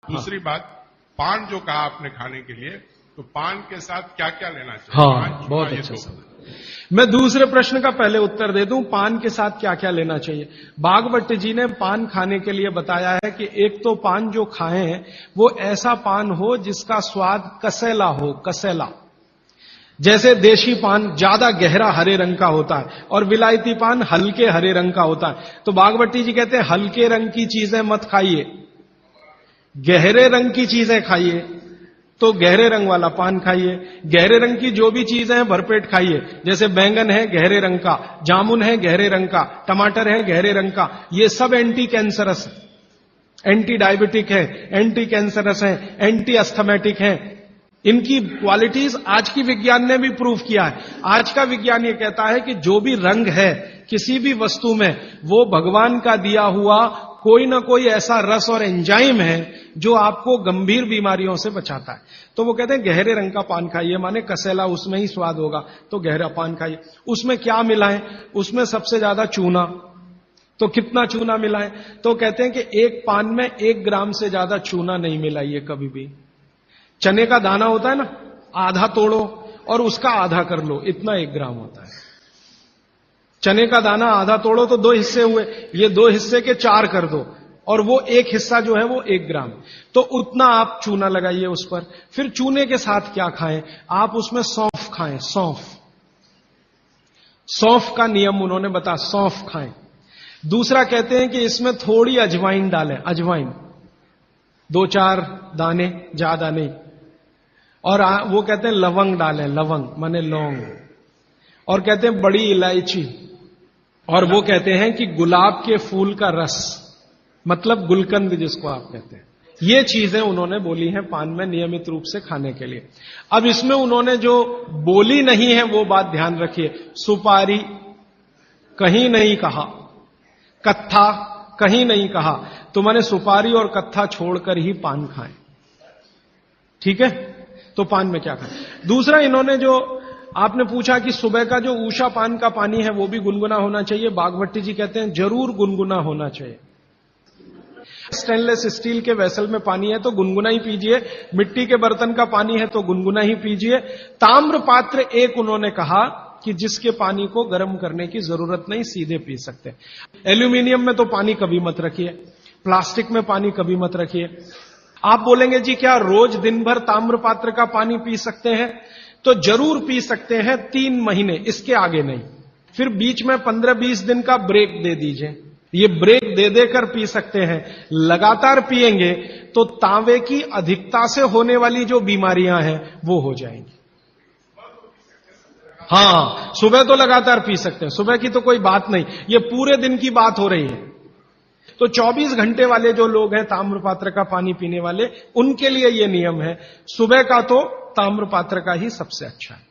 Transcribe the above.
दूसरी बात, पान जो कहा आपने खाने के लिए, तो पान के साथ क्या क्या लेना चाहिए? हाँ, बहुत अच्छा सवाल। मैं दूसरे प्रश्न का पहले उत्तर दे दूं, पान के साथ क्या क्या लेना चाहिए। भागवत जी ने पान खाने के लिए बताया है कि एक तो पान जो खाएं वो ऐसा पान हो जिसका स्वाद कसैला हो, कसैला। जैसे देशी पान ज्यादा गहरा हरे रंग का होता है और विलायती पान हल्के हरे रंग का होता है। तो भागवती जी कहते हैं हल्के रंग की चीजें मत खाइए, गहरे रंग की चीजें खाइए। तो गहरे रंग वाला पान खाइए, गहरे रंग की जो भी चीजें हैं भरपेट खाइए। जैसे बैंगन है गहरे रंग का, जामुन है गहरे रंग का, टमाटर है गहरे रंग का। ये सब एंटी कैंसरस, एंटी डायबिटिक है, एंटी कैंसरस है, एंटी अस्थमेटिक है। इनकी क्वालिटीज आज की विज्ञान ने भी प्रूव किया है। आज का विज्ञान ये कहता है कि जो भी रंग है किसी भी वस्तु में, वो भगवान का दिया हुआ कोई ना कोई ऐसा रस और एंजाइम है जो आपको गंभीर बीमारियों से बचाता है। तो वो कहते हैं गहरे रंग का पान खाइए, माने कसैला, उसमें ही स्वाद होगा, तो गहरा पान खाइए। उसमें क्या मिलाएं? उसमें सबसे ज्यादा चूना। तो कितना चूना मिलाएं? तो कहते हैं कि एक पान में 1 ग्राम से ज्यादा चूना नहीं मिलाइए कभी भी। चने का दाना होता है ना, आधा तोड़ो और उसका आधा कर लो, इतना 1 ग्राम होता है। चने का दाना आधा तोड़ो तो 2 हिस्से हुए, ये 2 हिस्से के 4 कर दो और वो 1 हिस्सा जो है वो 1 ग्राम। तो उतना आप चूना लगाइए उस पर। फिर चूने के साथ क्या खाएं? आप उसमें सौंफ खाएं, सौंफ। सौंफ का नियम उन्होंने बताया, सौंफ खाएं। दूसरा कहते हैं कि इसमें थोड़ी अजवाइन डालें, अजवाइन 2-4 दाने, ज्यादा नहीं। और वो कहते हैं लवंग डालें, लवंग माने लौंग। और कहते हैं बड़ी इलायची। और वो कहते हैं कि गुलाब के फूल का रस, मतलब गुलकंद जिसको आप कहते हैं। ये चीजें उन्होंने बोली हैं पान में नियमित रूप से खाने के लिए। अब इसमें उन्होंने जो बोली नहीं है वो बात ध्यान रखिए। सुपारी कहीं नहीं कहा, कत्था कहीं नहीं कहा। तो मैंने सुपारी और कत्था छोड़कर ही पान खाएं, ठीक है? तो पान में क्या खाएं? दूसरा, इन्होंने जो आपने पूछा कि सुबह का जो ऊषा पान का पानी है वो भी गुनगुना होना चाहिए। भागवती जी कहते हैं जरूर गुनगुना होना चाहिए। स्टेनलेस स्टील के वेसल में पानी है तो गुनगुना ही पीजिए, मिट्टी के बर्तन का पानी है तो गुनगुना ही पीजिए। ताम्र पात्र एक उन्होंने कहा कि जिसके पानी को गर्म करने की जरूरत नहीं, सीधे पी सकते। एल्यूमिनियम में तो पानी कभी मत रखिए, प्लास्टिक में पानी कभी मत रखिए। आप बोलेंगे जी क्या रोज दिन भर ताम्र पात्र का पानी पी सकते हैं? तो जरूर पी सकते हैं, 3 महीने, इसके आगे नहीं। फिर बीच में 15-20 दिन का ब्रेक दे दीजिए। ये ब्रेक दे देकर पी सकते हैं। लगातार पिएंगे तो तांबे की अधिकता से होने वाली जो बीमारियां हैं वो हो जाएंगी। हाँ, सुबह तो लगातार पी सकते हैं, सुबह की तो कोई बात नहीं, ये पूरे दिन की बात हो रही है। तो 24 घंटे वाले जो लोग हैं ताम्र पात्र का पानी पीने वाले, उनके लिए ये नियम है। सुबह का तो ताम्र पात्र का ही सबसे अच्छा है।